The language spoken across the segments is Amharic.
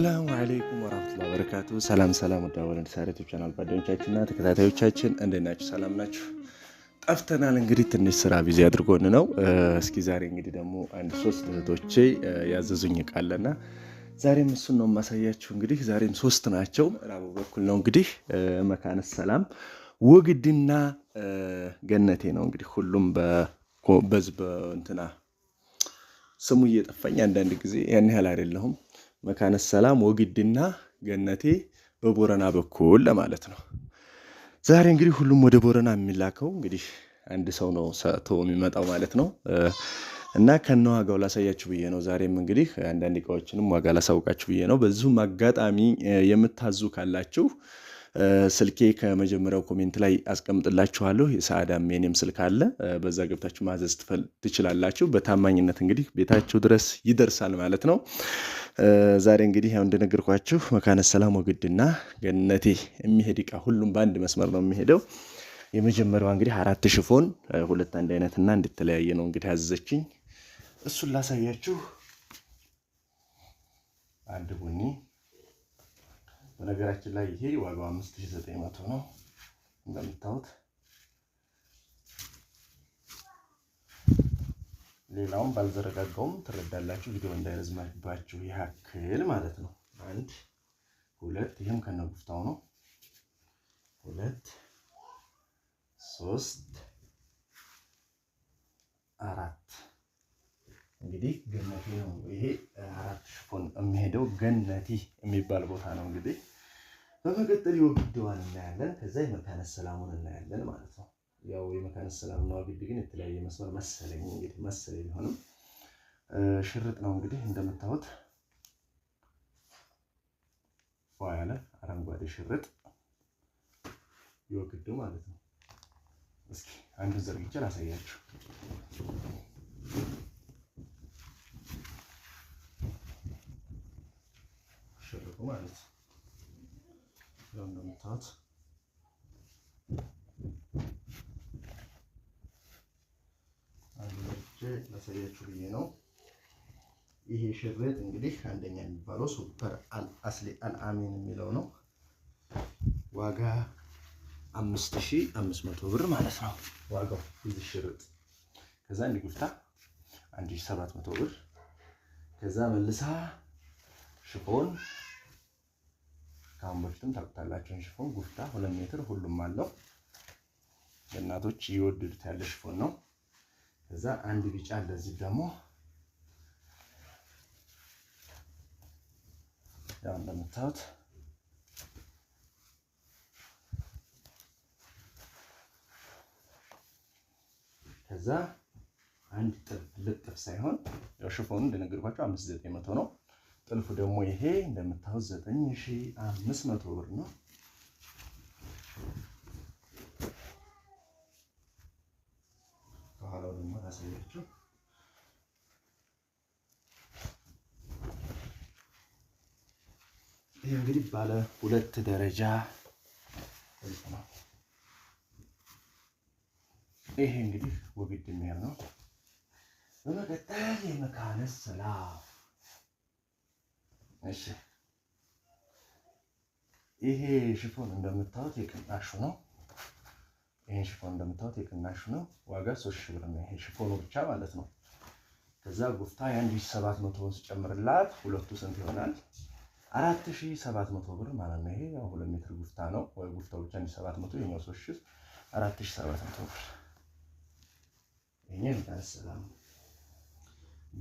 ሰላም አለይኩም ወራህመቱላሂ ወበረካቱ። ሰላም ወዳወለን ሳሪቱ ቻናል ጓደኞቻችንና ተከታታዮቻችን እንዴት ናችሁ? ሰላም ናችሁ? ጠፍተናል። እንግዲህ ትንሽ ስራ ቢዚ አድርጎን ነው። እስኪ ዛሬ እንግዲህ ደግሞ አንድ ሶስት እህቶቼ ያዘዙኝ ቃለና ዛሬም እሱን ነው የማሳያችሁ። እንግዲህ ዛሬም ሶስት ናቸው። ራቡ በኩል ነው እንግዲህ መካነ ሰላም ወግድና ገነቴ ነው እንግዲህ ሁሉም በእንትና ስሙ እየጠፋኝ አንዳንድ ጊዜ ያን ያህል አይደለሁም። መካነ ሰላም ወግድና ገነቴ በቦረና በኩል ለማለት ነው። ዛሬ እንግዲህ ሁሉም ወደ ቦረና የሚላከው እንግዲህ አንድ ሰው ነው ሰጥቶ የሚመጣው ማለት ነው። እና ከነዋጋው ላሳያችሁ ብዬ ነው። ዛሬም እንግዲህ አንዳንድ እቃዎችንም ዋጋ ላሳውቃችሁ ብዬ ነው። በዚሁም አጋጣሚ የምታዙ ካላችሁ ስልኬ ከመጀመሪያው ኮሜንት ላይ አስቀምጥላችኋለሁ። የሰዓዳም የኔም ስልክ አለ። በዛ ገብታችሁ ማዘዝ ትችላላችሁ። በታማኝነት እንግዲህ ቤታችሁ ድረስ ይደርሳል ማለት ነው። ዛሬ እንግዲህ ያው እንደነገርኳችሁ መካነ ሰላም ወግድና ገነቴ የሚሄድ እቃ ሁሉም በአንድ መስመር ነው የሚሄደው። የመጀመሪያዋ እንግዲህ 4 ሽፎን ሁለት አንድ አይነትና እንድትለያየ ነው እንግዲህ ያዘዘችኝ። እሱን ላሳያችሁ። አንድ ቡኒ በነገራችን ላይ ይሄ ዋጋው 5900 ነው እንደምታዩት። ሌላውን ባልዘረጋጋውም ትረዳላችሁ፣ ቪዲዮ እንዳይረዝማባችሁ ያክል ማለት ነው። 1 2 ይሄም ከነጉፍታው ነው። 2 3 4 እንግዲህ ገነቴ ነው ይሄ 4 ሽፎን የሚሄደው ገነቴ የሚባል ቦታ ነው። እንግዲህ በመቀጠል የወግድዋን እናያለን። ከዛ የመካነ ሰላሙን እናያለን ማለት ነው። ያው የመካነ ሰላም ነው ወግድ ግን የተለያየ መስመር መሰለኝ እንግዲህ መሰለኝ ቢሆንም ሽርጥ ነው እንግዲህ እንደምታዩት ያለ አረንጓዴ ሽርጥ የወግድ ማለት ነው። እስኪ አንዱ ዘርግቼ ላሳያችሁ። ሽርጡ ማለት ነው እንደምታዩት ላሳያችሁ ብዬ ነው። ይሄ ሽርጥ እንግዲህ አንደኛ የሚባለው ሱፐር አልአስሊ አልአሚን የሚለው ነው። ዋጋ 5500 ብር ማለት ነው ዋጋው እዚህ ሽርጥ። ከዛ እንዲጉፍታ 1700 ብር። ከዛ መልሳ ሽፎን ካሁን በፊትም ታውቁታላችሁ። ሽፎን ጉፍታ 2 ሜትር ሁሉም አለው። እናቶች ይወዱት ያለ ሽፎን ነው። ከዛ አንድ ቢጫ እንደዚህ ደግሞ ያው እንደምታዩት ከዛ አንድ ጥልፍ ሳይሆን ያው ሽፎኑ እንደነገርኳችሁ 5900 ነው። ጥልፉ ደግሞ ይሄ እንደምታዩት 9500 ብር ነው። ከኋላው ደግሞ ታሳያችሁ። ይሄ እንግዲህ ባለ 2 ደረጃ ጥልፍ ነው። ይሄ እንግዲህ ወግድ የሚያል ነው። በመቀጠል የመካነ ሰላም እሺ፣ ይሄ ሽፎን እንደምታዩት የቅናሹ ነው። ይሄን ሽፎን እንደምታዩት የቅናሹ ነው። ዋጋ 3000 ብር ነው። ይሄ ሽፎኑ ብቻ ማለት ነው። ከዛ ጉፍታ የ1700 ስጨምርላት ሁለቱ ስንት ይሆናል? 4700 ብር ማለት ነው። ይሄ ያው 2 ሜትር ጉፍታ ነው። ወይ ጉፍታው ብቻ 1700፣ ይሄኛው 3000 4700 ብር። ይሄ መካነ ሰላም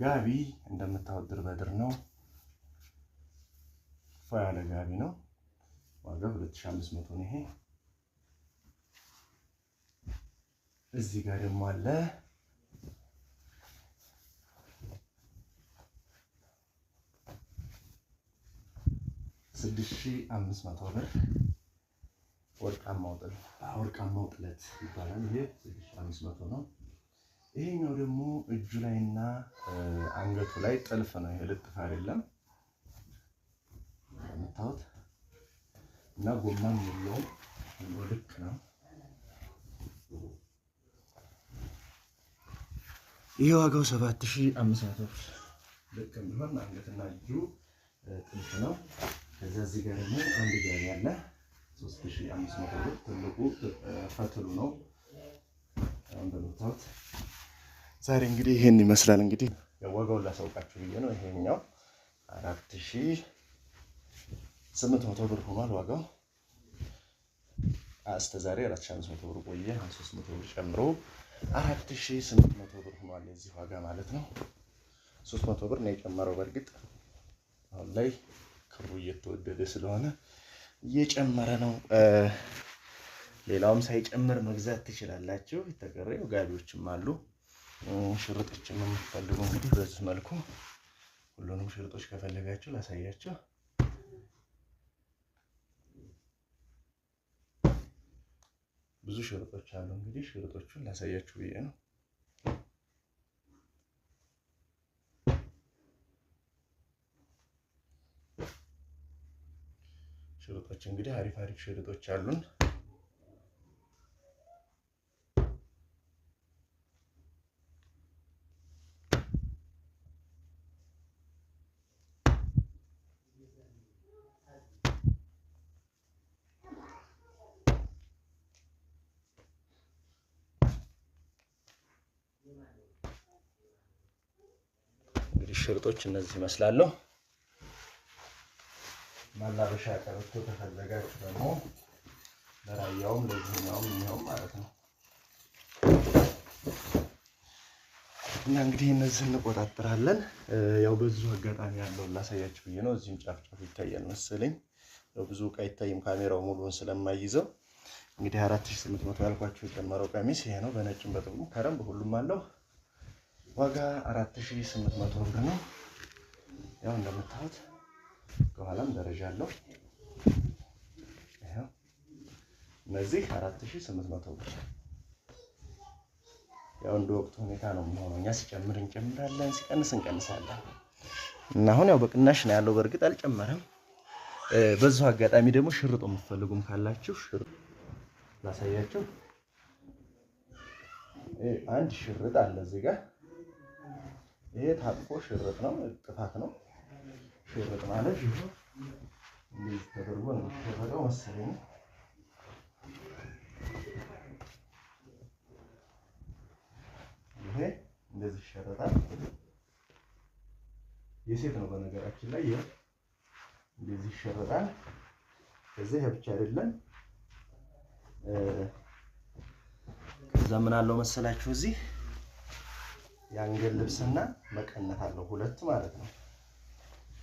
ጋቢ እንደምታዩት ድር በድር ነው። ያለ ጋቢ ነው። ዋጋ 2500 ነው። ይሄ እዚህ ጋር ደግሞ አለ 6500 ብር ወርቃማው ጥለት ይባላል። ይሄ 6500 ነው። ይሄኛው ደግሞ እጁ ላይና አንገቱ ላይ ጥልፍ ነው። ይሄ ልጥፍ አይደለም እንደምታዩት እና ጎማም የለውም ልክ ነው። ይሄ ዋጋው 7500 ብር። ልክ ቢሆን አንገትና እጁ ጥልፍ ነው። ከዛ እዚህ ጋር ደግሞ አንድ ጋር ያለ 3500 ብር ትልቁ ፈትሉ ነው። እንደምታዩት ዛሬ እንግዲህ ይሄን ይመስላል። እንግዲህ ዋጋውን ላሳውቃችሁ ብዬ ነው። ይሄኛው 4800 ብር ሆኗል ዋጋው። እስከ ዛሬ 4500 ብር ቆየ። 300 ብር ጨምሮ 4800 ብር ሆኗል የዚህ ዋጋ ማለት ነው። 300 ብር ነው የጨመረው። በእርግጥ አሁን ላይ ክሩ እየተወደደ ስለሆነ እየጨመረ ነው። ሌላውም ሳይጨምር መግዛት ትችላላችሁ። የተቀረው ጋቢዎችም አሉ፣ ሽርጦችም የምትፈልጉ እንግዲህ በዚህ መልኩ ሁሉንም ሽርጦች ከፈለጋችሁ ላሳያችሁ። ብዙ ሽርጦች አሉ። እንግዲህ ሽርጦቹን ላሳያችሁ ብዬ ነው። ሽርጦች እንግዲህ አሪፍ ሽርጦች አሉን። እንግዲህ ሽርጦች እነዚህ ይመስላሉ። ማላበሻ ቀበቶ ከፈለጋችሁ ደግሞ ለራያውም ለዚህኛውም የሚሆን ማለት ነው። እና እንግዲህ እነዚህ እንቆጣጠራለን። ያው ብዙ አጋጣሚ ያለው ላሳያችሁ ብዬ ነው። እዚህም ጫፍ ጫፍ ይታያል መሰለኝ። ያው ብዙ ዕቃ አይታይም ካሜራው ሙሉውን ስለማይይዘው። እንግዲህ 4800 ያልኳችሁ የጨመረው ቀሚስ ይሄ ነው። በነጭም በጥቁርም ከረም በሁሉም አለው። ዋጋ 4800 ብር ነው። ያው እንደምታዩት ከኋላም ደረጃ አለው። ይሄው እነዚህ 4800 ብር። ያው እንደ ወቅቱ ሁኔታ ነው የሚሆነው። እኛ ሲጨምር እንጨምራለን፣ ሲቀንስ እንቀንሳለን። እና አሁን ያው በቅናሽ ነው ያለው። በእርግጥ አልጨመረም። በዛው አጋጣሚ ደግሞ ሽርጦ የምትፈልጉም ካላችሁ ሽርጥ ላሳያችሁ። አንድ ሽርጥ አለ እዚህ ጋር። ይሄ ታጥቆ ሽርጥ ነው፣ ጥፋት ነው። ሽርጥ ማለት ይሄ እንደዚህ ተደርጎ ነው የሚሸረጠው መሰለኝ። ይሄ እንደዚህ ይሸረጣል። የሴት ነው በነገራችን ላይ። ይሄ እንደዚህ ይሸረጣል። ከዚህ ብቻ አይደለም። ከዛ ምን አለው መሰላችሁ እዚህ የአንገት ልብስና መቀነት አለው፣ ሁለት ማለት ነው።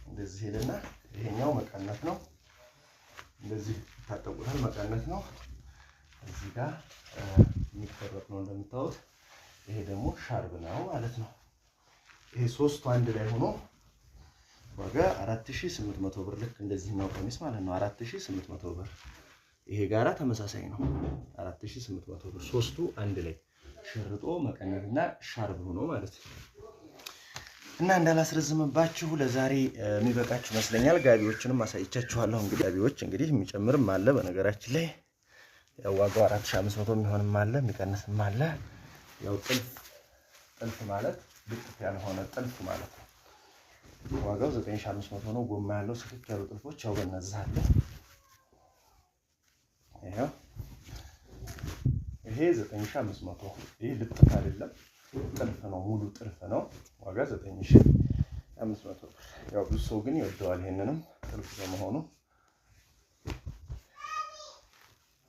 እንደዚህ ሄደና ይሄኛው መቀነት ነው። እንደዚህ ታጠቁታል፣ መቀነት ነው። እዚህ ጋር የሚፈረጥ ነው እንደምታዩት። ይሄ ደግሞ ሻርብ ነው ማለት ነው። ይሄ ሶስቱ አንድ ላይ ሆኖ ዋጋ 4800 ብር፣ ልክ እንደዚህ ነው ቀሚስ ማለት ነው። 4800 ብር። ይሄ ጋራ ተመሳሳይ ነው። 4800 ብር ሶስቱ አንድ ላይ ሽርጦ መቀነትና ሻርብ ሆኖ ማለት ነው። እና እንዳላስረዝምባችሁ ለዛሬ የሚበቃችሁ ይመስለኛል። ጋቢዎችንም አሳይቻችኋለሁ። እንግዲህ ጋቢዎች እንግዲህ የሚጨምርም አለ በነገራችን ላይ። ያው ዋጋው 4500 የሚሆንም አለ የሚቀንስም አለ። ያው ጥልፍ ማለት ልጥፍ ያልሆነ ጥልፍ ማለት ነው። ዋጋው 9500 ነው። ጎማ ያለው ስክክ ያሉ ጥልፎች ያው በእነዚህ አለ። ይሄው ይሄ 9500። ይሄ ልጥፍ አይደለም ጥልፍ ነው፣ ሙሉ ጥልፍ ነው። ዋጋ 9500 ብር። ያው ብዙ ሰው ግን ይወደዋል ይሄንንም ጥልፍ በመሆኑ።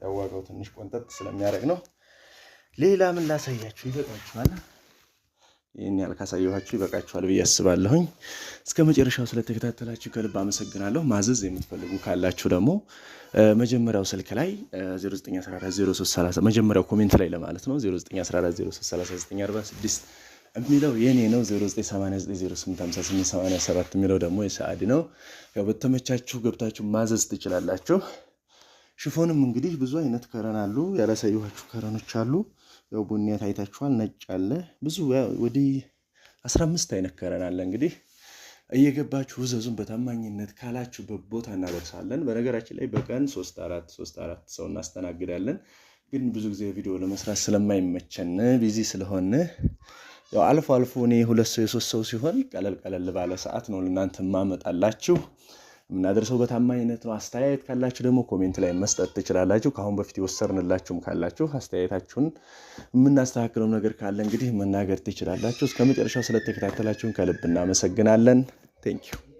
ያው ዋጋው ትንሽ ቆንጠጥ ስለሚያደርግ ነው። ሌላ ምን ላሳያችሁ? ይበቃችኋል። ይሄን ያህል ካሳየኋችሁ ይበቃችኋል ብዬ አስባለሁኝ። እስከ መጨረሻው ስለተከታተላችሁ ከልብ አመሰግናለሁ። ማዘዝ የምትፈልጉ ካላችሁ ደግሞ መጀመሪያው ስልክ ላይ 09140330 መጀመሪያው ኮሜንት ላይ ለማለት ነው 0914033946 የሚለው የኔ ነው። 0989085887 የሚለው ደግሞ የሰዓድ ነው። ያው በተመቻችሁ ገብታችሁ ማዘዝ ትችላላችሁ። ሽፎንም እንግዲህ ብዙ አይነት ከረን አሉ። ያላሳየኋችሁ ከረኖች አሉ። ያው ቡኒያት አይታችኋል፣ ነጭ አለ፣ ብዙ ወደ 15 አይነት ከረን አለ። እንግዲህ እየገባችሁ ውዘዙን በታማኝነት ካላችሁበት ቦታ እናደርሳለን። በነገራችን ላይ በቀን 3-4 ሰው እናስተናግዳለን። ግን ብዙ ጊዜ ቪዲዮ ለመስራት ስለማይመቸን ቢዚ ስለሆነ ያው አልፎ አልፎ እኔ 2 ሰው የ3 ሰው ሲሆን ቀለል ባለ ሰዓት ነው ለእናንተ ማመጣላችሁ የምናደርሰው በታማኝነት ነው። አስተያየት ካላችሁ ደግሞ ኮሜንት ላይ መስጠት ትችላላችሁ። ካሁን በፊት የወሰርንላችሁም ካላችሁ አስተያየታችሁን የምናስተካክለው ነገር ካለ እንግዲህ መናገር ትችላላችሁ። እስከመጨረሻው ስለተከታተላችሁን ከልብ እናመሰግናለን። ቴንክ ዩ